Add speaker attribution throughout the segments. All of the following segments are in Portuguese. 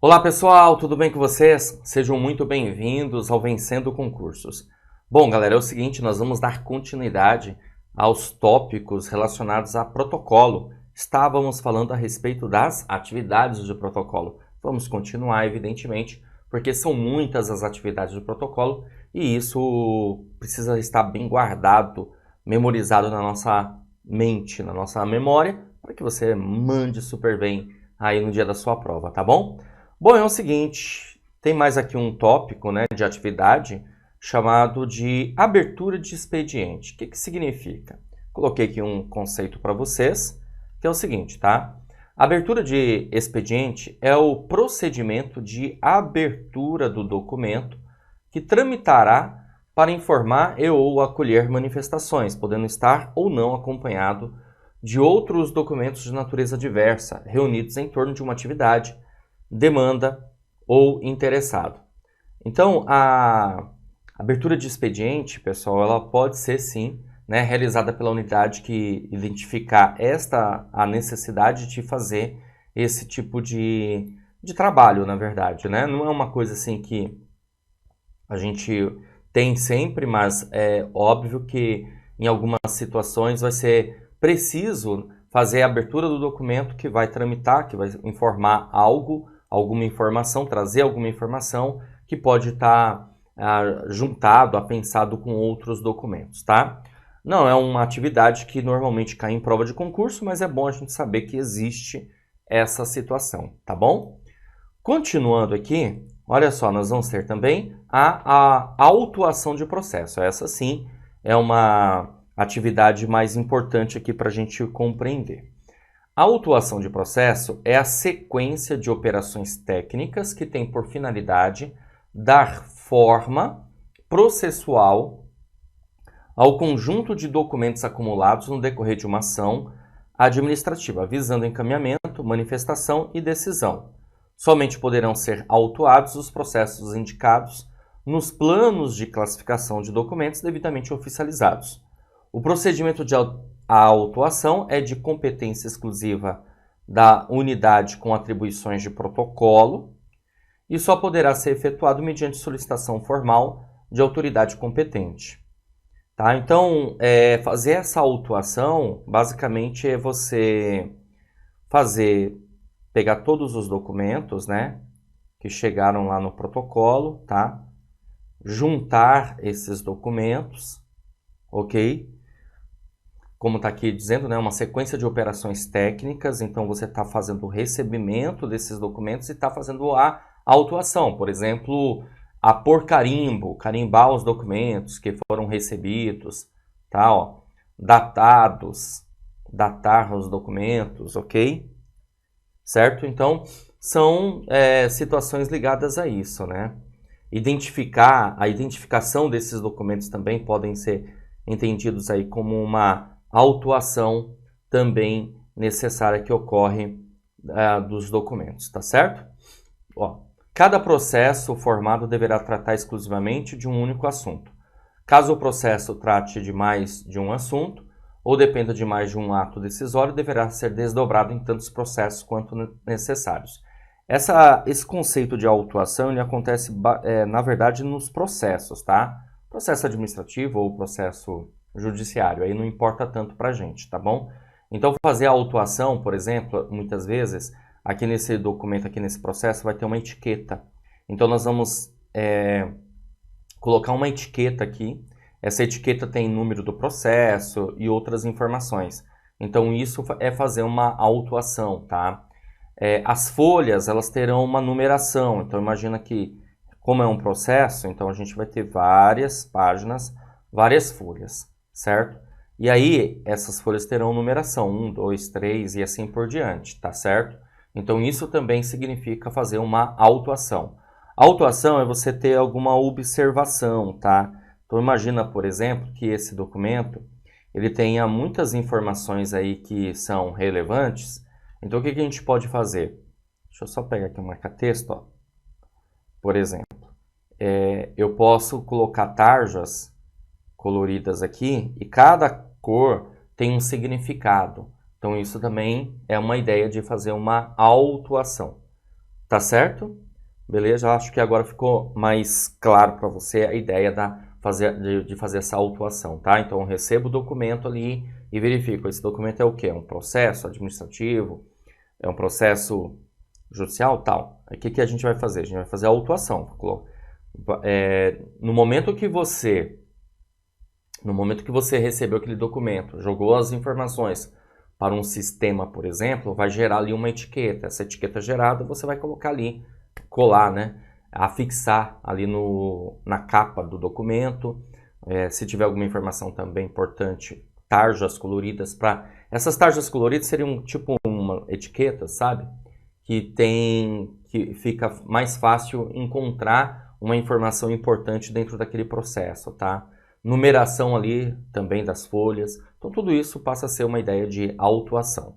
Speaker 1: Olá pessoal, tudo bem com vocês? Sejam muito bem-vindos ao Vencendo Concursos. Bom, galera, é o seguinte, nós vamos dar continuidade aos tópicos relacionados a protocolo. Estávamos falando a respeito das atividades de protocolo. Vamos continuar, evidentemente, porque são muitas as atividades de protocolo e isso precisa estar bem guardado, memorizado na nossa mente, na nossa memória, para que você mande super bem aí no dia da sua prova, tá bom? Bom, é o seguinte, tem mais aqui um tópico, né, de atividade chamado de abertura de expediente. O que significa? Coloquei aqui um conceito para vocês, que é o seguinte, tá? Abertura de expediente é o procedimento de abertura do documento que tramitará para informar e ou acolher manifestações, podendo estar ou não acompanhado de outros documentos de natureza diversa, reunidos em torno de uma atividade, demanda ou interessado. Então, a abertura de expediente, pessoal, ela pode ser sim, né, realizada pela unidade que identificar a necessidade de fazer esse tipo de trabalho, na verdade, né? Não é uma coisa assim que a gente tem sempre, mas é óbvio que em algumas situações vai ser preciso fazer a abertura do documento que vai tramitar, que vai informar algo, alguma informação, trazer alguma informação que pode estar juntado, apensado com outros documentos, tá? Não é uma atividade que normalmente cai em prova de concurso, mas é bom a gente saber que existe essa situação, tá bom? Continuando aqui, olha só, nós vamos ter também a autuação de processo. Essa sim é uma atividade mais importante aqui para a gente compreender. A autuação de processo é a sequência de operações técnicas que tem por finalidade dar forma processual ao conjunto de documentos acumulados no decorrer de uma ação administrativa, visando encaminhamento, manifestação e decisão. Somente poderão ser autuados os processos indicados nos planos de classificação de documentos devidamente oficializados. O procedimento de autuação é de competência exclusiva da unidade com atribuições de protocolo e só poderá ser efetuado mediante solicitação formal de autoridade competente. Tá? Então, fazer essa autuação, basicamente, é você pegar todos os documentos, né, que chegaram lá no protocolo, tá? Juntar esses documentos, ok? Como está aqui dizendo, né, uma sequência de operações técnicas, então você está fazendo o recebimento desses documentos e está fazendo a autuação, por exemplo, por carimbo, carimbar os documentos que foram recebidos, tá, ó, datar os documentos, ok? Certo? Então, são situações ligadas a isso, né? A identificação desses documentos também podem ser entendidos aí como uma autuação também necessária que ocorre dos documentos, tá certo? Ó, cada processo formado deverá tratar exclusivamente de um único assunto. Caso o processo trate de mais de um assunto, ou dependa de mais de um ato decisório, deverá ser desdobrado em tantos processos quanto necessários. Esse conceito de autuação ele acontece, na verdade, nos processos, tá? Processo administrativo ou processo judiciário, aí não importa tanto pra gente, tá bom? Então, fazer a autuação, por exemplo, muitas vezes, aqui nesse documento, aqui nesse processo, vai ter uma etiqueta. Então, nós vamos colocar uma etiqueta aqui. Essa etiqueta tem número do processo e outras informações. Então, isso é fazer uma autuação, tá? As folhas, elas terão uma numeração. Então, imagina que, como é um processo, então a gente vai ter várias páginas, várias folhas, certo? E aí, essas folhas terão numeração, 1, 2, 3 e assim por diante, tá certo? Então, isso também significa fazer uma autuação. Autuação é você ter alguma observação, tá? Então, imagina, por exemplo, que esse documento, ele tenha muitas informações aí que são relevantes. Então, o que a gente pode fazer? Deixa eu só pegar aqui um marca-texto, ó. Por exemplo, eu posso colocar tarjas coloridas aqui e cada cor tem um significado. Então, isso também é uma ideia de fazer uma autuação. Tá certo? Beleza? Acho que agora ficou mais claro para você a ideia de fazer essa autuação, tá? Então, eu recebo o documento ali e verifico. Esse documento é o quê? É um processo administrativo? É um processo judicial? Tal. Aí, o que a gente vai fazer? A gente vai fazer a autuação. No momento que você recebeu aquele documento, jogou as informações para um sistema, por exemplo, vai gerar ali uma etiqueta. Essa etiqueta gerada você vai colocar ali, colar, né? Afixar ali na capa do documento. Se tiver alguma informação também importante, tarjas coloridas. Essas tarjas coloridas seriam tipo uma etiqueta, sabe? Que fica mais fácil encontrar uma informação importante dentro daquele processo, tá? Numeração ali também das folhas. Então, tudo isso passa a ser uma ideia de autuação.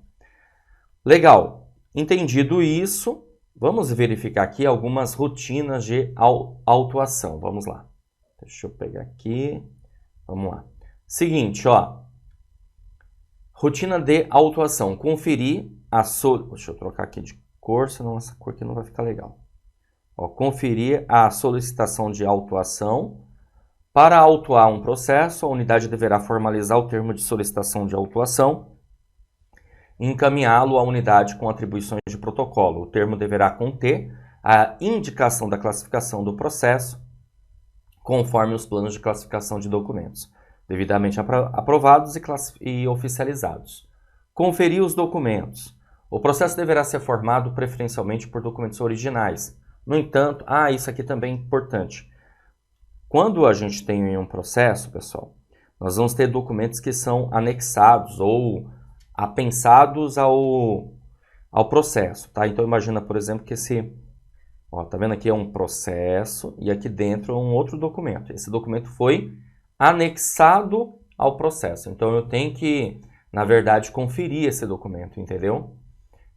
Speaker 1: Legal. Entendido isso, vamos verificar aqui algumas rotinas de autuação. Vamos lá. Deixa eu pegar aqui. Vamos lá. Seguinte, ó. Rotina de autuação. Conferir a Deixa eu trocar aqui de cor, senão essa cor aqui não vai ficar legal. Ó, conferir a solicitação de autuação. Para autuar um processo, a unidade deverá formalizar o termo de solicitação de autuação e encaminhá-lo à unidade com atribuições de protocolo. O termo deverá conter a indicação da classificação do processo, conforme os planos de classificação de documentos, devidamente aprovados e oficializados. Conferir os documentos. O processo deverá ser formado preferencialmente por documentos originais. No entanto, isso aqui também é importante. Quando a gente tem um processo, pessoal, nós vamos ter documentos que são anexados ou apensados ao processo, tá? Então, imagina, por exemplo, que tá vendo aqui é um processo e aqui dentro é um outro documento. Esse documento foi anexado ao processo. Então, eu tenho que, na verdade, conferir esse documento, entendeu?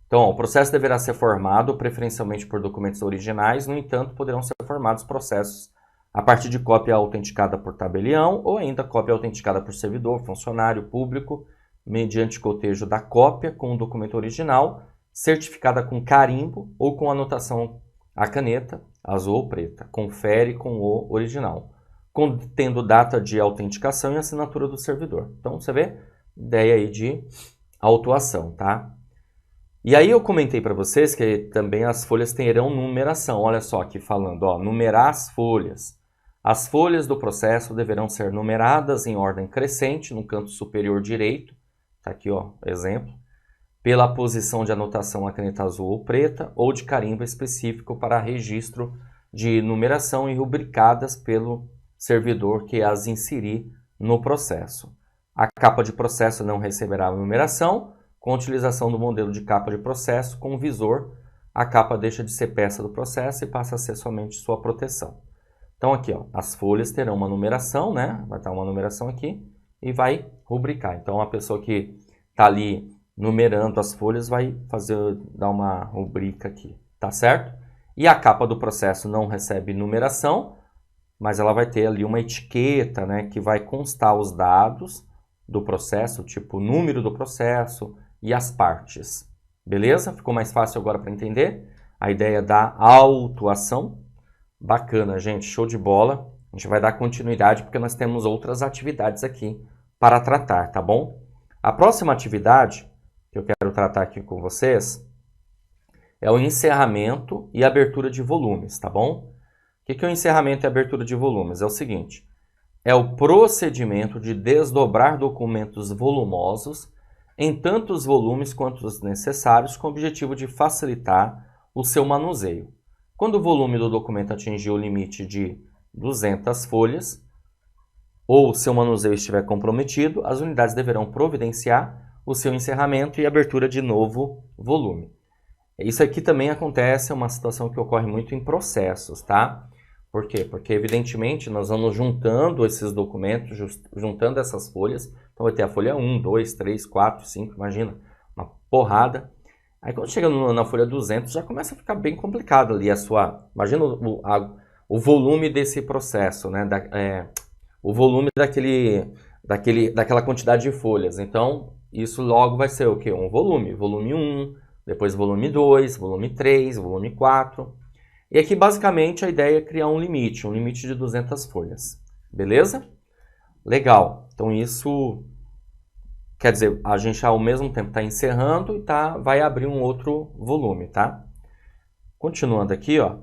Speaker 1: Então, o processo deverá ser formado preferencialmente por documentos originais, no entanto, poderão ser formados processos a partir de cópia autenticada por tabelião ou ainda cópia autenticada por servidor, funcionário público, mediante cotejo da cópia com o documento original, certificada com carimbo ou com anotação à caneta, azul ou preta. Confere com o original, contendo data de autenticação e assinatura do servidor. Então, você vê, ideia aí de autuação, tá? E aí eu comentei para vocês que também as folhas terão numeração. Olha só aqui falando, ó, numerar as folhas. As folhas do processo deverão ser numeradas em ordem crescente no canto superior direito, tá aqui, ó, exemplo, pela posição de anotação a caneta azul ou preta ou de carimbo específico para registro de numeração e rubricadas pelo servidor que as inserir no processo. A capa de processo não receberá numeração. Com a utilização do modelo de capa de processo com visor, a capa deixa de ser peça do processo e passa a ser somente sua proteção. Então aqui, ó, as folhas terão uma numeração, né? Vai estar uma numeração aqui e vai rubricar. Então a pessoa que está ali numerando as folhas vai dar uma rubrica aqui, tá certo? E a capa do processo não recebe numeração, mas ela vai ter ali uma etiqueta, né? Que vai constar os dados do processo, tipo o número do processo e as partes. Beleza? Ficou mais fácil agora para entender a ideia da autuação? Bacana, gente. Show de bola. A gente vai dar continuidade porque nós temos outras atividades aqui para tratar, tá bom? A próxima atividade que eu quero tratar aqui com vocês é o encerramento e abertura de volumes, tá bom? O que é o encerramento e abertura de volumes? É o seguinte, é o procedimento de desdobrar documentos volumosos em tantos volumes quanto os necessários com o objetivo de facilitar o seu manuseio. Quando o volume do documento atingir o limite de 200 folhas ou seu manuseio estiver comprometido, as unidades deverão providenciar o seu encerramento e abertura de novo volume. Isso aqui também acontece, é uma situação que ocorre muito em processos, tá? Por quê? Porque, evidentemente, nós vamos juntando esses documentos, juntando essas folhas. Então, vai ter a folha 1, 2, 3, 4, 5, imagina, uma porrada. Aí, quando chega na folha 200, já começa a ficar bem complicado ali a sua... Imagina o volume desse processo, né? O volume daquela quantidade de folhas. Então, isso logo vai ser o quê? Um volume. Volume 1, depois volume 2, volume 3, volume 4. E aqui, basicamente, a ideia é criar um limite de 200 folhas. Beleza? Legal. Então, isso quer dizer, a gente ao mesmo tempo está encerrando e vai abrir um outro volume, tá? Continuando aqui, ó.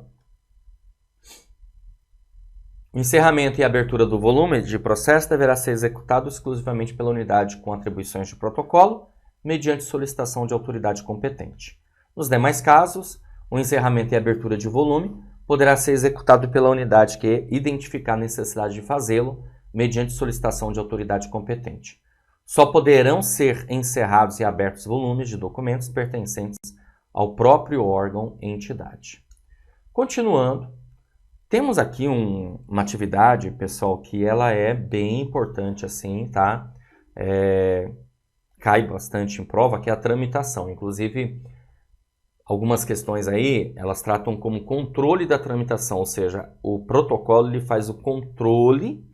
Speaker 1: O encerramento e abertura do volume de processo deverá ser executado exclusivamente pela unidade com atribuições de protocolo, mediante solicitação de autoridade competente. Nos demais casos, o encerramento e abertura de volume poderá ser executado pela unidade que identificar a necessidade de fazê-lo, mediante solicitação de autoridade competente. Só poderão ser encerrados e abertos volumes de documentos pertencentes ao próprio órgão e entidade. Continuando, temos aqui uma atividade, pessoal, que ela é bem importante, assim, tá? Cai bastante em prova, que é a tramitação. Inclusive, algumas questões aí, elas tratam como controle da tramitação, ou seja, o protocolo ele faz o controle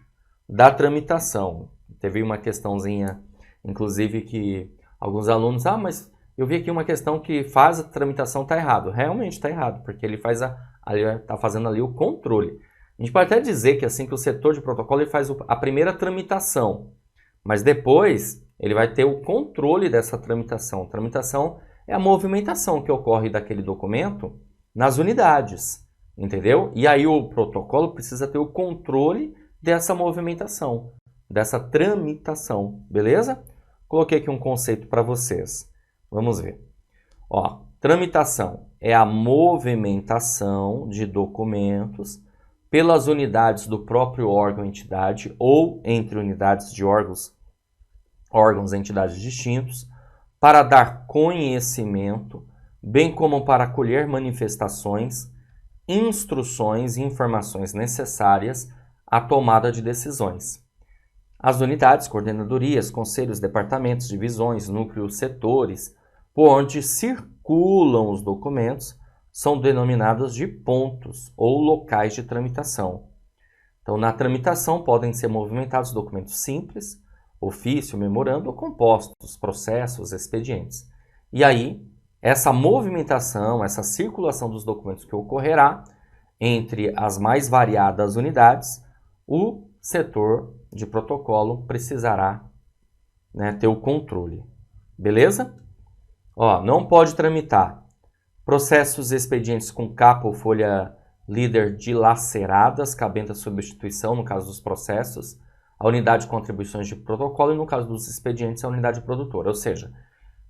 Speaker 1: da tramitação. Teve uma questãozinha, inclusive, que alguns alunos, mas eu vi aqui uma questão que faz a tramitação, está errado. Realmente está errado, porque ele está fazendo ali o controle. A gente pode até dizer que assim que o setor de protocolo ele faz a primeira tramitação, mas depois ele vai ter o controle dessa tramitação. Tramitação é a movimentação que ocorre daquele documento nas unidades, entendeu? E aí o protocolo precisa ter o controle dessa movimentação, dessa tramitação, beleza? Coloquei aqui um conceito para vocês. Vamos ver. Ó, tramitação é a movimentação de documentos pelas unidades do próprio órgão ou entidade ou entre unidades de órgãos e entidades distintos para dar conhecimento, bem como para colher manifestações, instruções e informações necessárias à tomada de decisões. As unidades, coordenadorias, conselhos, departamentos, divisões, núcleos, setores, por onde circulam os documentos, são denominadas de pontos ou locais de tramitação. Então, na tramitação podem ser movimentados documentos simples, ofício, memorando ou compostos, processos, expedientes. E aí, essa movimentação, essa circulação dos documentos que ocorrerá entre as mais variadas unidades, o setor de protocolo precisará, ter o controle. Beleza? Ó, não pode tramitar processos expedientes com capa ou folha líder dilaceradas, cabendo a substituição no caso dos processos, a unidade com atribuições de protocolo e no caso dos expedientes a unidade produtora. Ou seja,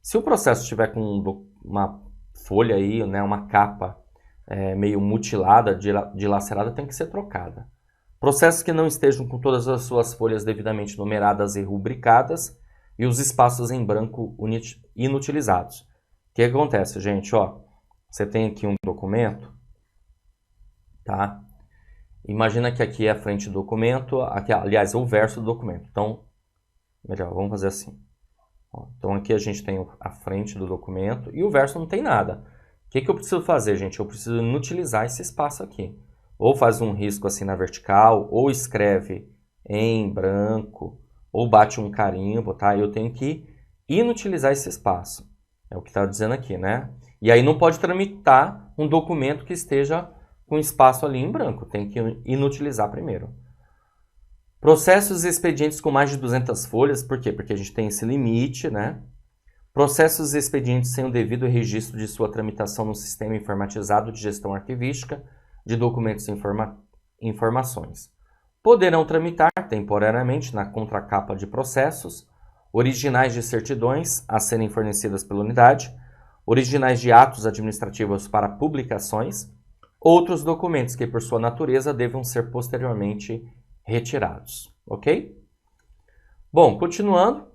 Speaker 1: se o processo estiver com uma folha aí, uma capa meio mutilada, dilacerada, tem que ser trocada. Processos que não estejam com todas as suas folhas devidamente numeradas e rubricadas e os espaços em branco inutilizados. O que acontece, gente? Ó, você tem aqui um documento, tá? Imagina que aqui é a frente do documento, aqui, aliás, é o verso do documento. Então, melhor, vamos fazer assim. Ó, então aqui a gente tem a frente do documento e o verso não tem nada. O que eu preciso fazer, gente? Eu preciso inutilizar esse espaço aqui. Ou faz um risco assim na vertical, ou escreve em branco, ou bate um carimbo, tá? Eu tenho que inutilizar esse espaço. É o que está dizendo aqui, né? E aí não pode tramitar um documento que esteja com espaço ali em branco. Tem que inutilizar primeiro. Processos e expedientes com mais de 200 folhas. Por quê? Porque a gente tem esse limite, né? Processos e expedientes sem o devido registro de sua tramitação no sistema informatizado de gestão arquivística de documentos e informações. Poderão tramitar temporariamente na contracapa de processos, originais de certidões a serem fornecidas pela unidade, originais de atos administrativos para publicações, outros documentos que por sua natureza devam ser posteriormente retirados. Ok? Bom, continuando,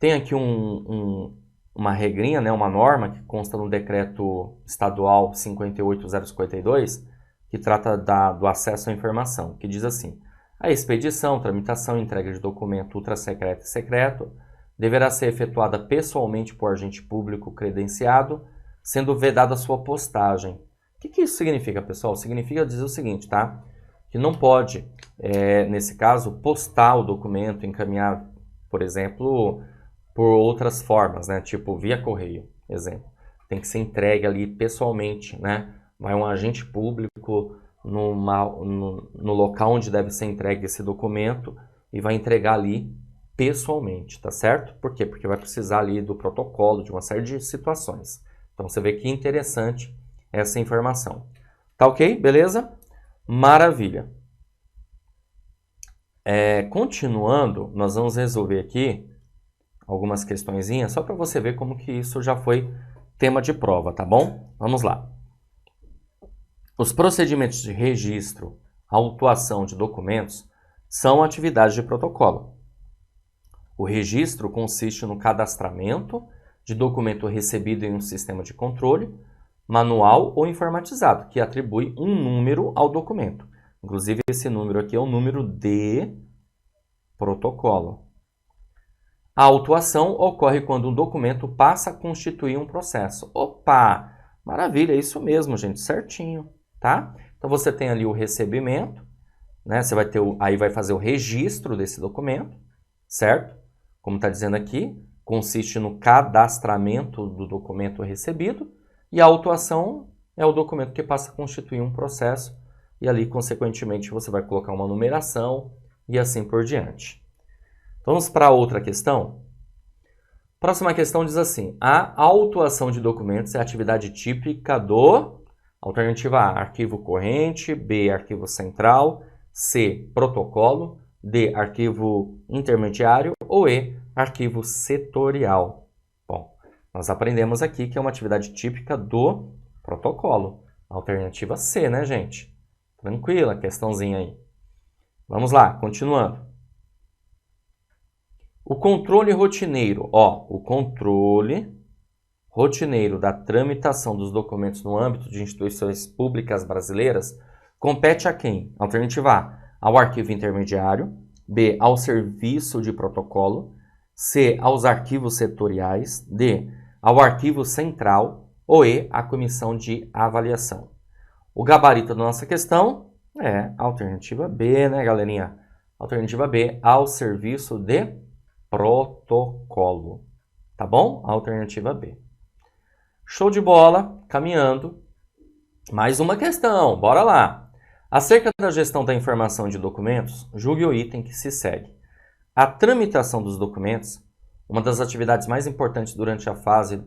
Speaker 1: tem aqui uma regrinha, uma norma que consta no decreto estadual 58.052, que trata do acesso à informação, que diz assim: a expedição, tramitação e entrega de documento ultrasecreto e secreto deverá ser efetuada pessoalmente por agente público credenciado, sendo vedada a sua postagem. O que isso significa, pessoal? Significa dizer o seguinte, tá? Que não pode, nesse caso, postar o documento, encaminhar, por exemplo, por outras formas, né? Tipo via correio, exemplo. tem que ser entregue ali pessoalmente, né? Vai um agente público no local onde deve ser entregue esse documento e vai entregar ali pessoalmente, tá certo? Por quê? Porque vai precisar ali do protocolo, de uma série de situações. Então você vê que interessante essa informação. Tá ok? Beleza? Maravilha. Continuando, nós vamos resolver aqui algumas questõezinhas, só para você ver como que isso já foi tema de prova, tá bom? Vamos lá. Os procedimentos de registro, autuação de documentos são atividades de protocolo. O registro consiste no cadastramento de documento recebido em um sistema de controle, manual ou informatizado, que atribui um número ao documento. Inclusive, esse número aqui é o número de protocolo. A autuação ocorre quando um documento passa a constituir um processo. Opa! Maravilha, é isso mesmo, gente, certinho, tá? Então, você tem ali o recebimento, né? Você vai ter aí vai fazer o registro desse documento, certo? Como está dizendo aqui, consiste no cadastramento do documento recebido e a autuação é o documento que passa a constituir um processo e ali, consequentemente, você vai colocar uma numeração e assim por diante. Vamos para outra questão? Próxima questão diz assim: a autuação de documentos é a atividade típica do... Alternativa A, arquivo corrente, B, arquivo central, C, protocolo, D, arquivo intermediário ou E, arquivo setorial. Bom, nós aprendemos aqui que é uma atividade típica do protocolo. Alternativa C, né, gente? Tranquila, questãozinha aí. Vamos lá, continuando. O controle rotineiro, o controle rotineiro da tramitação dos documentos no âmbito de instituições públicas brasileiras compete a quem? Alternativa A, ao arquivo intermediário, B, ao serviço de protocolo, C, aos arquivos setoriais, D, ao arquivo central ou E, à comissão de avaliação. O gabarito da nossa questão é a alternativa B, né, galerinha? Alternativa B, ao serviço de protocolo. Tá bom? Alternativa B. Show de bola, caminhando. Mais uma questão, bora lá. Acerca da gestão da informação de documentos, julgue o item que se segue. A tramitação dos documentos, uma das atividades mais importantes durante a fase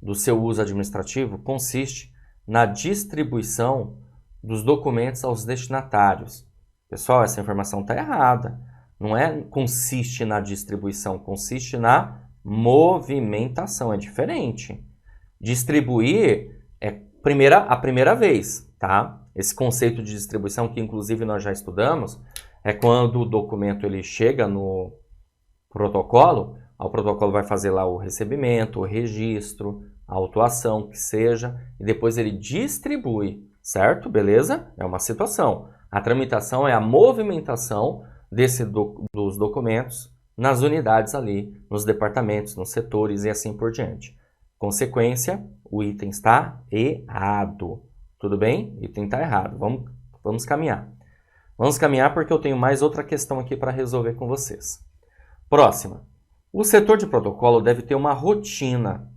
Speaker 1: do seu uso administrativo, consiste na distribuição dos documentos aos destinatários. Pessoal, essa informação está errada. Não é consiste na distribuição, consiste na movimentação, é diferente. Distribuir é a primeira vez, tá? Esse conceito de distribuição, que inclusive nós já estudamos, é quando o documento ele chega no protocolo, o protocolo vai fazer lá o recebimento, o registro, a autuação, que seja, e depois ele distribui, certo? Beleza? É uma situação. A tramitação é a movimentação dos documentos nas unidades ali, nos departamentos, nos setores e assim por diante. Consequência, o item está errado. Tudo bem? O item está errado. Vamos caminhar. Vamos caminhar porque eu tenho mais outra questão aqui para resolver com vocês. Próxima. O setor de protocolo deve ter uma rotina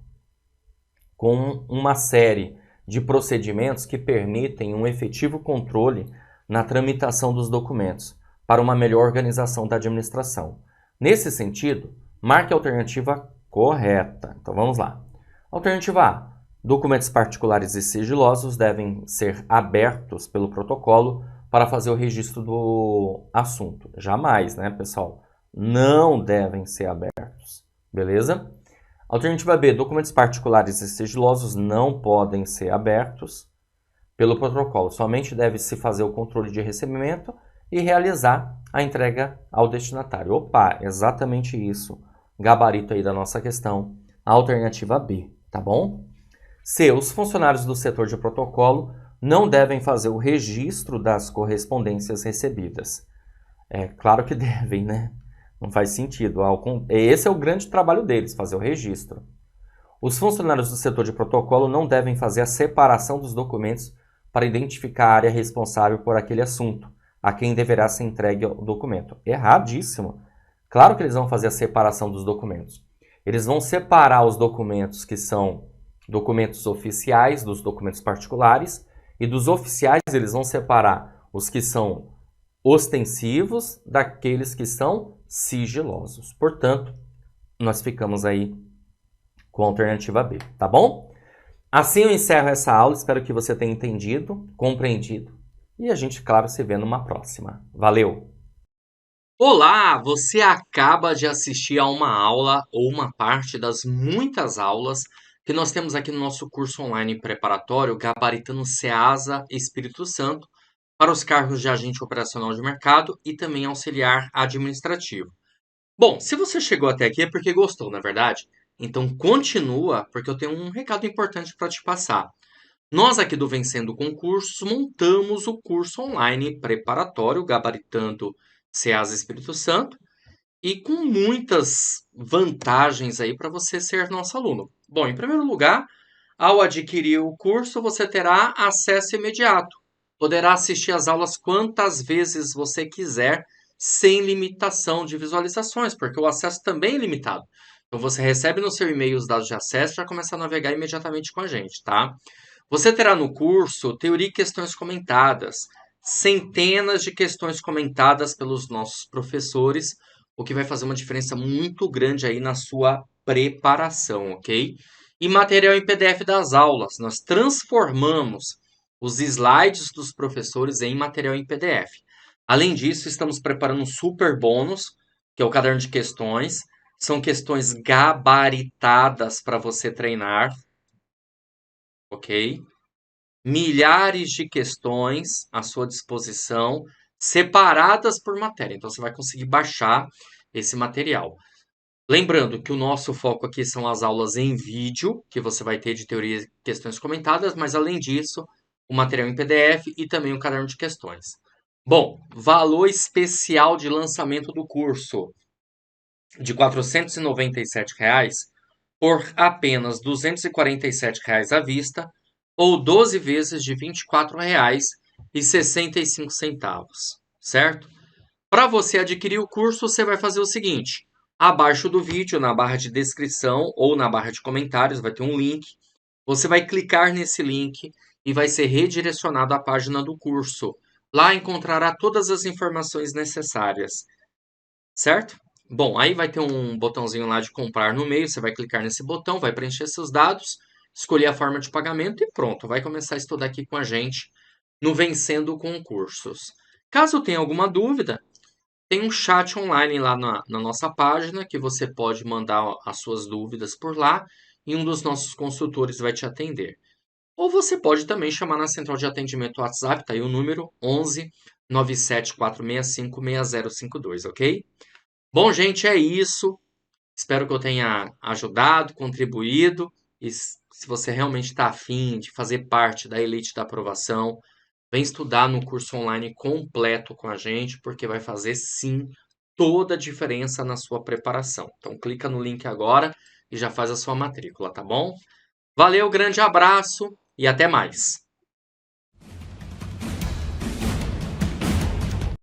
Speaker 1: com uma série de procedimentos que permitem um efetivo controle na tramitação dos documentos para uma melhor organização da administração. Nesse sentido, marque a alternativa correta. Então vamos lá. Alternativa A. Documentos particulares e sigilosos devem ser abertos pelo protocolo para fazer o registro do assunto. Jamais, né, pessoal? Não devem ser abertos. Beleza? Alternativa B. Documentos particulares e sigilosos não podem ser abertos pelo protocolo. Somente deve-se fazer o controle de recebimento e realizar a entrega ao destinatário. Opa, exatamente isso. Gabarito aí da nossa questão. Alternativa B, tá bom? C. Os funcionários do setor de protocolo não devem fazer o registro das correspondências recebidas. É claro que devem, né? Não faz sentido. Esse é o grande trabalho deles, fazer o registro. Os funcionários do setor de protocolo não devem fazer a separação dos documentos para identificar a área responsável por aquele assunto, a quem deverá ser entregue o documento. Erradíssimo. Claro que eles vão fazer a separação dos documentos. Eles vão separar os documentos que são documentos oficiais dos documentos particulares, e dos oficiais eles vão separar os que são ostensivos daqueles que são sigilosos. Portanto, nós ficamos aí com a alternativa B, tá bom? Assim eu encerro essa aula, espero que você tenha entendido, compreendido, e a gente, claro, se vê numa próxima. Valeu! Olá, você acaba de assistir a uma aula ou uma parte das muitas aulas que nós temos aqui no nosso curso online preparatório Gabaritando Ceasa Espírito Santo para os cargos de agente operacional de mercado e também auxiliar administrativo. Bom, se você chegou até aqui é porque gostou, não é verdade? Então continua, porque eu tenho um recado importante para te passar. Nós aqui do Vencendo Concursos montamos o curso online preparatório Gabaritando Ceasa Espírito Santo e com muitas vantagens aí para você ser nosso aluno. Bom, em primeiro lugar, ao adquirir o curso, você terá acesso imediato. Poderá assistir às aulas quantas vezes você quiser, sem limitação de visualizações, porque o acesso também é limitado. Então você recebe no seu e-mail os dados de acesso e já começa a navegar imediatamente com a gente, tá? Você terá no curso teoria e questões comentadas, centenas de questões comentadas pelos nossos professores, o que vai fazer uma diferença muito grande aí na sua preparação, ok? E material em PDF das aulas. Nós transformamos os slides dos professores em material em PDF. Além disso, estamos preparando um super bônus, que é o caderno de questões. São questões gabaritadas para você treinar, ok? Milhares de questões à sua disposição, separadas por matéria. Então, você vai conseguir baixar esse material. Lembrando que o nosso foco aqui são as aulas em vídeo, que você vai ter de teoria e questões comentadas, mas além disso, o material em PDF e também o caderno de questões. Bom, valor especial de lançamento do curso de R$ 497 por apenas R$ 247 à vista ou 12 vezes de R$ 24,65, certo? Para você adquirir o curso, você vai fazer o seguinte: abaixo do vídeo, na barra de descrição ou na barra de comentários, vai ter um link. Você vai clicar nesse link e vai ser redirecionado à página do curso. Lá encontrará todas as informações necessárias, certo? Bom, aí vai ter um botãozinho lá de comprar no meio. Você vai clicar nesse botão, vai preencher seus dados, escolher a forma de pagamento e pronto. Vai começar a estudar aqui com a gente no Vencendo Concursos. Caso tenha alguma dúvida, tem um chat online lá na nossa página que você pode mandar as suas dúvidas por lá e um dos nossos consultores vai te atender. Ou você pode também chamar na central de atendimento WhatsApp, tá aí o número 11 97465 6052, ok? Bom, gente, é isso. Espero que eu tenha ajudado, contribuído. E se você realmente está afim de fazer parte da elite da aprovação, vem estudar no curso online completo com a gente, porque vai fazer sim toda a diferença na sua preparação. Então clica no link agora e já faz a sua matrícula, tá bom? Valeu, grande abraço e até mais.